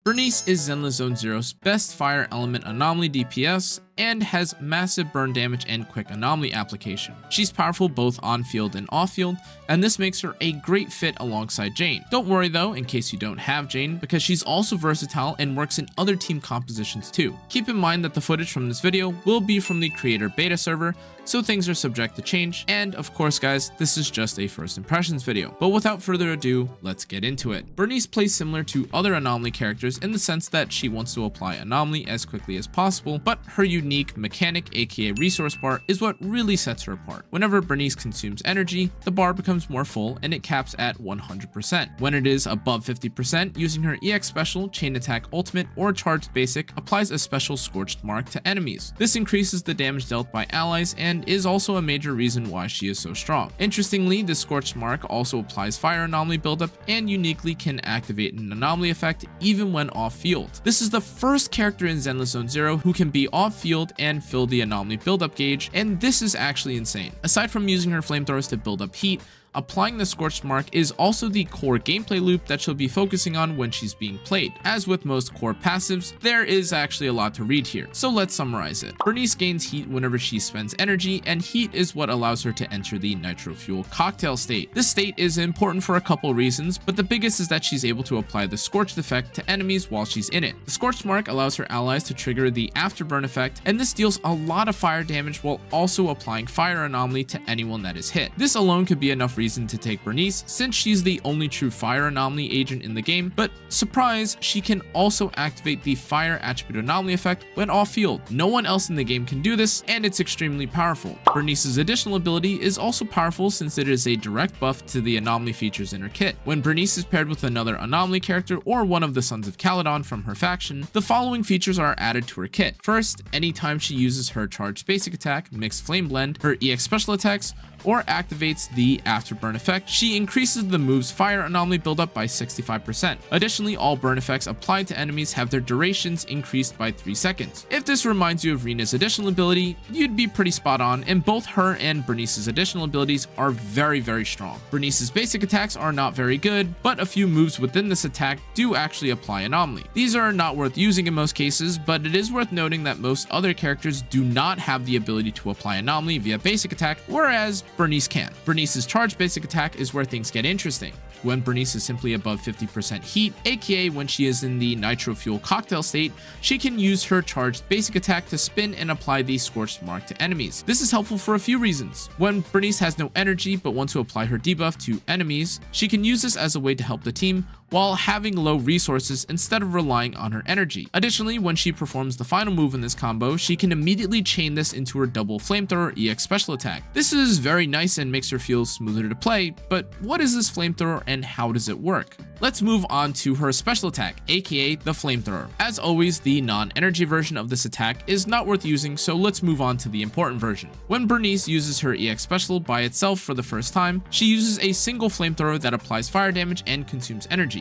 Burnice is ZenlessZoneZero's best fire element anomaly DPS and has massive burn damage and quick anomaly application. She's powerful both on field and off field, and this makes her a great fit alongside Jane. Don't worry though, in case you don't have Jane, because she's also versatile and works in other team compositions too. Keep in mind that the footage from this video will be from the creator beta server, so things are subject to change, and of course guys, this is just a first impressions video. But without further ado, let's get into it. Burnice plays similar to other anomaly characters in the sense that she wants to apply anomaly as quickly as possible, but her unique mechanic, aka resource bar, is what really sets her apart. Whenever Burnice consumes energy, the bar becomes more full and it caps at 100%. When it is above 50%, using her EX special, chain attack ultimate, or charged basic applies a special scorched mark to enemies. This increases the damage dealt by allies and is also a major reason why she is so strong. Interestingly, the scorched mark also applies fire anomaly buildup and uniquely can activate an anomaly effect even when off field. This is the first character in ZenlessZoneZero who can be off field and fill the anomaly buildup gauge, and this is actually insane. Aside from using her flamethrowers to build up heat, applying the scorched mark is also the core gameplay loop that she'll be focusing on when she's being played. As with most core passives, there is actually a lot to read here, so let's summarize it. Burnice gains heat whenever she spends energy, and heat is what allows her to enter the nitro fuel cocktail state. This state is important for a couple reasons, but the biggest is that she's able to apply the scorched effect to enemies while she's in it. The scorched mark allows her allies to trigger the afterburn effect, and this deals a lot of fire damage while also applying fire anomaly to anyone that is hit. This alone could be enough reason to take Burnice, since she's the only true fire anomaly agent in the game, but surprise, she can also activate the fire attribute anomaly effect when off field. No one else in the game can do this, and it's extremely powerful. Burnice's additional ability is also powerful since it is a direct buff to the anomaly features in her kit. When Burnice is paired with another anomaly character or one of the Sons of Caledon from her faction, the following features are added to her kit. First, anytime she uses her charged basic attack, mixed flame blend, her EX special attacks, or activates the afterburn effect, she increases the move's fire anomaly buildup by 65%. Additionally, all burn effects applied to enemies have their durations increased by 3 seconds. If this reminds you of Rena's additional ability, you'd be pretty spot on, and both her and Burnice's additional abilities are very strong. Burnice's basic attacks are not very good, but a few moves within this attack do actually apply anomaly. These are not worth using in most cases, but it is worth noting that most other characters do not have the ability to apply anomaly via basic attack, whereas Burnice can. Burnice's charged basic attack is where things get interesting. When Burnice is simply above 50% heat, aka when she is in the nitro fuel cocktail state, she can use her charged basic attack to spin and apply the scorched mark to enemies. This is helpful for a few reasons. When Burnice has no energy but wants to apply her debuff to enemies, she can use this as a way to help the team while having low resources instead of relying on her energy. Additionally, when she performs the final move in this combo, she can immediately chain this into her double flamethrower EX special attack. This is very nice and makes her feel smoother to play, but what is this flamethrower and how does it work? Let's move on to her special attack, aka the flamethrower. As always, the non-energy version of this attack is not worth using, so let's move on to the important version. When Burnice uses her EX special by itself for the first time, she uses a single flamethrower that applies fire damage and consumes energy.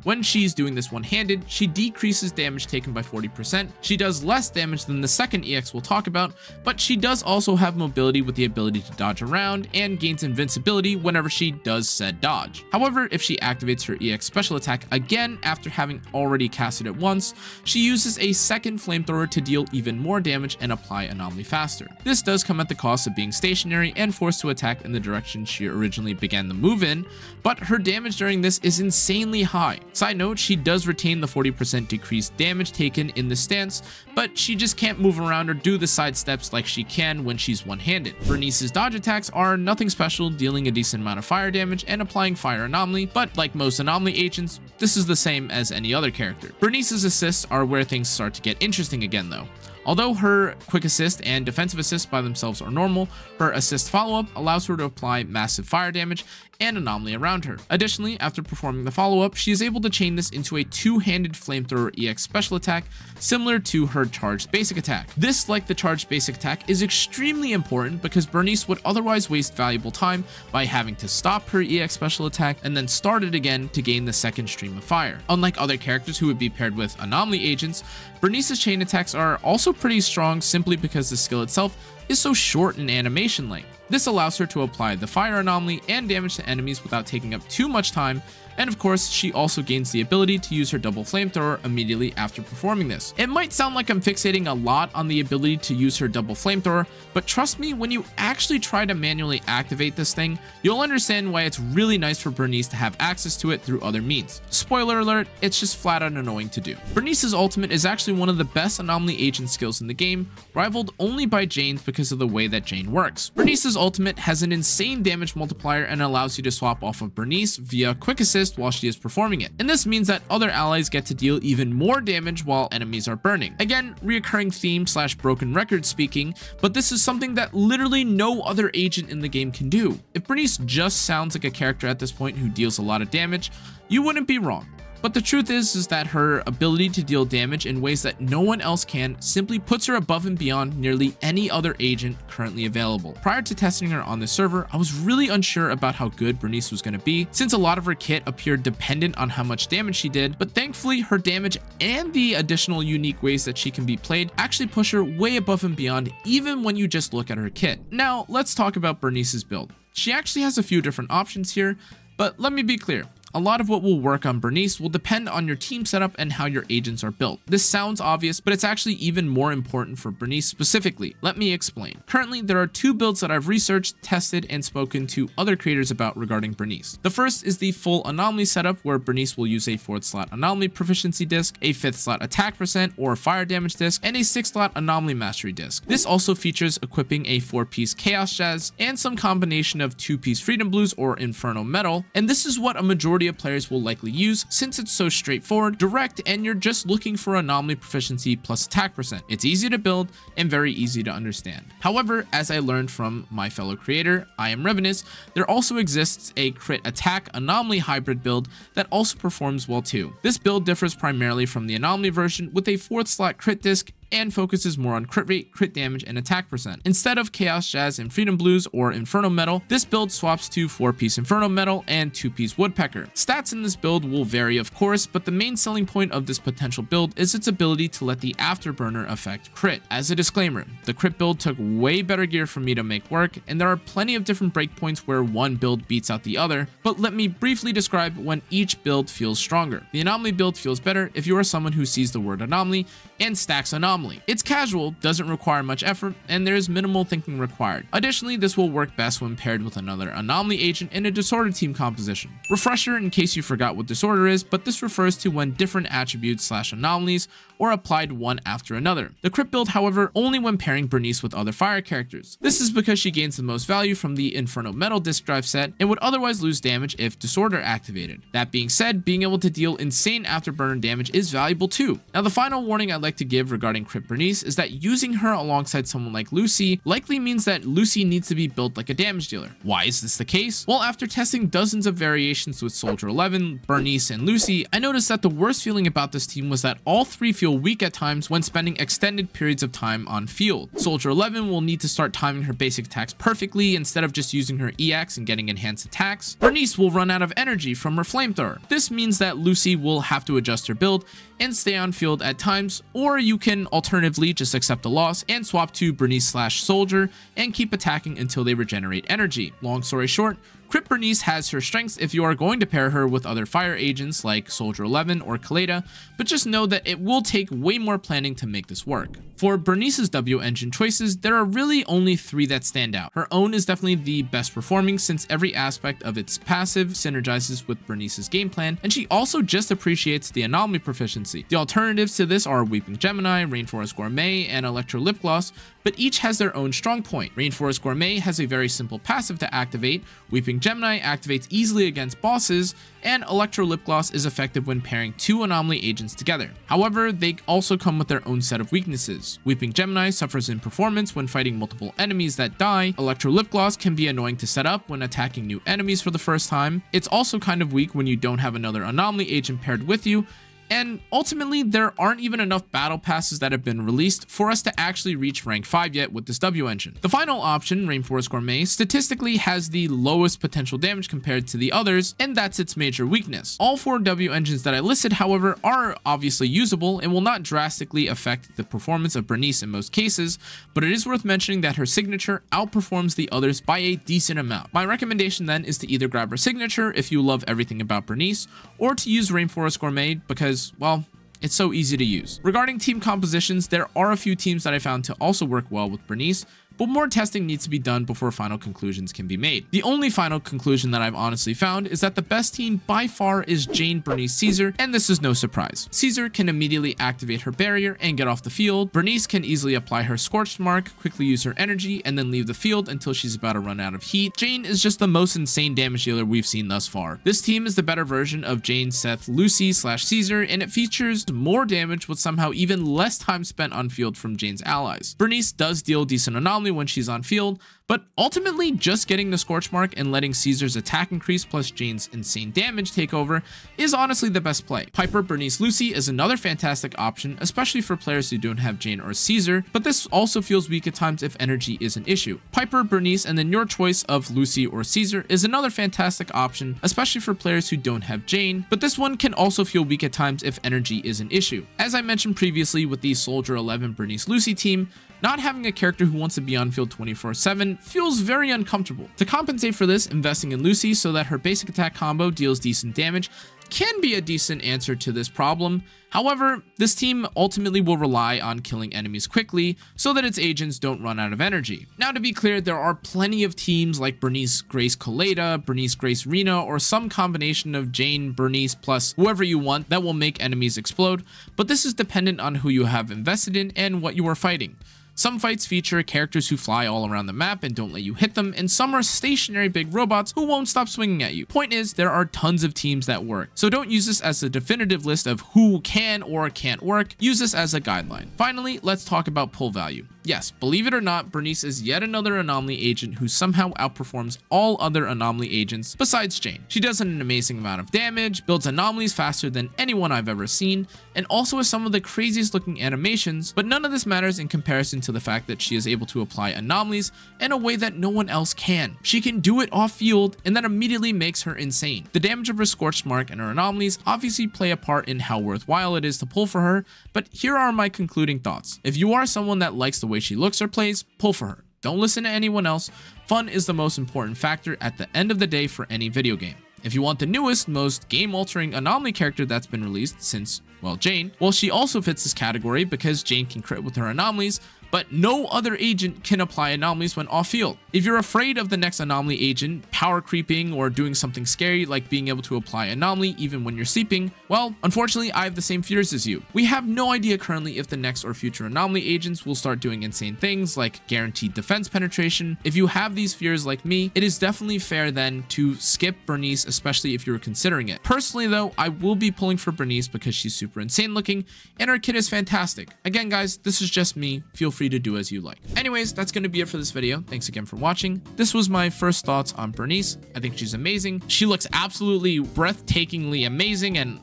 When she's doing this one-handed, she decreases damage taken by 40%. She does less damage than the second EX we'll talk about, but she does also have mobility with the ability to dodge around and gains invincibility whenever she does said dodge. However, if she activates her EX special attack again after having already casted it once, she uses a second flamethrower to deal even more damage and apply anomaly faster. This does come at the cost of being stationary and forced to attack in the direction she originally began the move in, but her damage during this is insanely high. Side note, she does retain the 40% decreased damage taken in the stance, but she just can't move around or do the side steps like she can when she's one-handed. Burnice's dodge attacks are nothing special, dealing a decent amount of fire damage and applying fire anomaly, but like most anomaly agents, this is the same as any other character. Burnice's assists are where things start to get interesting again though. Although her quick assist and defensive assist by themselves are normal, her assist follow-up allows her to apply massive fire damage and anomaly around her. Additionally, after performing the follow-up, she is able to chain this into a two-handed flamethrower EX special attack similar to her charged basic attack. This, like the charged basic attack, is extremely important because Burnice would otherwise waste valuable time by having to stop her EX special attack and then start it again to gain the second stream of fire. Unlike other characters who would be paired with anomaly agents, Burnice's chain attacks are also pretty strong simply because the skill itself is so short in animation length. This allows her to apply the fire anomaly and damage to enemies without taking up too much time, and of course, she also gains the ability to use her double flamethrower immediately after performing this. It might sound like I'm fixating a lot on the ability to use her double flamethrower, but trust me, when you actually try to manually activate this thing, you'll understand why it's really nice for Burnice to have access to it through other means. Spoiler alert, it's just flat out annoying to do. Burnice's ultimate is actually one of the best anomaly agent skills in the game, rivaled only by Jane's because of the way that Jane works. Burnice's ultimate has an insane damage multiplier and allows you to swap off of Burnice via quick assist while she is performing it, and this means that other allies get to deal even more damage while enemies are burning. Again, reoccurring theme / broken record speaking, but this is something that literally no other agent in the game can do. If Burnice just sounds like a character at this point who deals a lot of damage, you wouldn't be wrong. But the truth is that her ability to deal damage in ways that no one else can simply puts her above and beyond nearly any other agent currently available. Prior to testing her on the server, I was really unsure about how good Burnice was going to be, since a lot of her kit appeared dependent on how much damage she did, but thankfully her damage and the additional unique ways that she can be played actually push her way above and beyond even when you just look at her kit. Now let's talk about Burnice's build. She actually has a few different options here, but let me be clear. A lot of what will work on Burnice will depend on your team setup and how your agents are built. This sounds obvious, but it's actually even more important for Burnice specifically. Let me explain. Currently, there are two builds that I've researched, tested, and spoken to other creators about regarding Burnice. The first is the full anomaly setup, where Burnice will use a 4th slot anomaly proficiency disc, a 5th slot attack percent or fire damage disc, and a 6th slot anomaly mastery disc. This also features equipping a 4-piece chaos jazz and some combination of 2-piece freedom blues or inferno metal, and this is what a majority of players will likely use since it's so straightforward, direct, and you're just looking for anomaly proficiency plus attack percent. It's easy to build and very easy to understand. However, as I learned from my fellow creator, I Am Burnice, there also exists a crit attack anomaly hybrid build that also performs well too. This build differs primarily from the anomaly version with a 4th slot crit disc and focuses more on crit rate, crit damage, and attack percent. Instead of Chaos Jazz and Freedom Blues or Inferno Metal, this build swaps to 4-piece Inferno Metal and 2-piece Woodpecker. Stats in this build will vary of course, but the main selling point of this potential build is its ability to let the Afterburner effect crit. As a disclaimer, the crit build took way better gear for me to make work, and there are plenty of different breakpoints where one build beats out the other, but let me briefly describe when each build feels stronger. The Anomaly build feels better if you are someone who sees the word Anomaly and stacks Anomaly. It's casual, doesn't require much effort, and there is minimal thinking required. Additionally, this will work best when paired with another Anomaly agent in a Disorder team composition. Refresher in case you forgot what Disorder is, but this refers to when different attributes / anomalies are applied one after another. The crit build, however, only when pairing Burnice with other fire characters. This is because she gains the most value from the Inferno Metal disc drive set and would otherwise lose damage if Disorder activated. That being said, being able to deal insane afterburner damage is valuable too. Now, the final warning I'd like to give regarding crit Burnice is that using her alongside someone like Lucy likely means that Lucy needs to be built like a damage dealer. Why is this the case? Well, after testing dozens of variations with Soldier 11, Burnice, and Lucy, I noticed that the worst feeling about this team was that all three feel weak at times when spending extended periods of time on field. Soldier 11 will need to start timing her basic attacks perfectly instead of just using her EX and getting enhanced attacks. Burnice will run out of energy from her flamethrower. This means that Lucy will have to adjust her build and stay on field at times, or you can alternatively just accept a loss and swap to Burnice / Soldier and keep attacking until they regenerate energy. Long story short, crit Burnice has her strengths if you are going to pair her with other fire agents like Soldier 11 or Kaleda, but just know that it will take way more planning to make this work. For Burnice's W engine choices, there are really only 3 that stand out. Her own is definitely the best performing since every aspect of its passive synergizes with Burnice's game plan, and she also just appreciates the anomaly proficiency. The alternatives to this are Weeping Gemini, Rainforest Gourmet, and Electro Lip Gloss, but each has their own strong point. Rainforest Gourmet has a very simple passive to activate, Weeping Gemini activates easily against bosses, and Electro Lip Gloss is effective when pairing 2 anomaly agents together. However, they also come with their own set of weaknesses. Weeping Gemini suffers in performance when fighting multiple enemies that die. Electro Lip Gloss can be annoying to set up when attacking new enemies for the first time. It's also kind of weak when you don't have another anomaly agent paired with you. And ultimately, there aren't even enough battle passes that have been released for us to actually reach rank 5 yet with this W engine. The final option, Rainforest Gourmet, statistically has the lowest potential damage compared to the others, and that's its major weakness. All 4 W engines that I listed, however, are obviously usable and will not drastically affect the performance of Burnice in most cases, but it is worth mentioning that her signature outperforms the others by a decent amount. My recommendation then is to either grab her signature if you love everything about Burnice, or to use Rainforest Gourmet because, well, it's so easy to use. Regarding team compositions, there are a few teams that I found to also work well with Burnice, but more testing needs to be done before final conclusions can be made. The only final conclusion that I've honestly found is that the best team by far is Jane, Burnice, Caesar, and this is no surprise. Caesar can immediately activate her barrier and get off the field. Burnice can easily apply her scorched mark, quickly use her energy, and then leave the field until she's about to run out of heat. Jane is just the most insane damage dealer we've seen thus far. This team is the better version of Jane, Seth, Lucy / Caesar, and it features more damage with somehow even less time spent on field from Jane's allies. Burnice does deal decent anomaly when she's on field, but ultimately just getting the scorch mark and letting Caesar's attack increase plus Jane's insane damage take over is honestly the best play. Piper, Burnice, Lucy is another fantastic option, especially for players who don't have Jane or Caesar, but this also feels weak at times if energy is an issue. Piper, Burnice, and then your choice of Lucy or Caesar is another fantastic option, especially for players who don't have Jane, but this one can also feel weak at times if energy is an issue. As I mentioned previously with the Soldier 11 Burnice Lucy team, not having a character who wants to be on field 24/7 feels very uncomfortable. To compensate for this, investing in Lucy so that her basic attack combo deals decent damage can be a decent answer to this problem. However, this team ultimately will rely on killing enemies quickly so that its agents don't run out of energy. Now, to be clear, there are plenty of teams like Burnice Grace Coleta, Burnice Grace Rena, or some combination of Jane, Burnice, plus whoever you want that will make enemies explode, but this is dependent on who you have invested in and what you are fighting. Some fights feature characters who fly all around the map and don't let you hit them, and some are stationary big robots who won't stop swinging at you. Point is, there are tons of teams that work, so don't use this as a definitive list of who can or can't work. Use this as a guideline. Finally, let's talk about pull value. Yes, believe it or not, Burnice is yet another anomaly agent who somehow outperforms all other anomaly agents besides Jane. She does an amazing amount of damage, builds anomalies faster than anyone I've ever seen, and also has some of the craziest looking animations, but none of this matters in comparison to the fact that she is able to apply anomalies in a way that no one else can. She can do it off field, and that immediately makes her insane. The damage of her scorched mark and her anomalies obviously play a part in how worthwhile it is to pull for her, but here are my concluding thoughts. If you are someone that likes the way she looks or plays, pull for her. Don't listen to anyone else. Fun is the most important factor at the end of the day for any video game. If you want the newest, most game-altering anomaly character that's been released since, well, Jane, well, she also fits this category because Jane can crit with her anomalies, but no other agent can apply anomalies when off-field. If you're afraid of the next anomaly agent power creeping or doing something scary like being able to apply anomaly even when you're sleeping, well, unfortunately, I have the same fears as you. We have no idea currently if the next or future anomaly agents will start doing insane things like guaranteed defense penetration. If you have these fears like me, it is definitely fair then to skip Burnice, especially if you're considering it. Personally though, I will be pulling for Burnice because she's super insane looking and her kit is fantastic. Again guys, this is just me. Feel free to do as you like. Anyways, that's going to be it for this video. Thanks again for watching. This was my first thoughts on Burnice. I think she's amazing. She looks absolutely breathtakingly amazing, and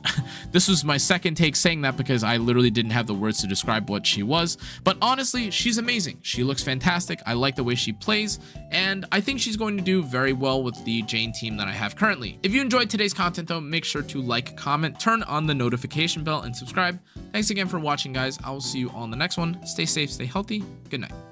this was my second take saying that because I literally didn't have the words to describe what she was, but honestly, she's amazing. She looks fantastic. I like the way she plays, and I think she's going to do very well with the Jane team that I have currently. If you enjoyed today's content though, make sure to like, comment, turn on the notification bell, and subscribe. Thanks again for watching guys. I will see you on the next one. Stay safe, stay healthy. Good night.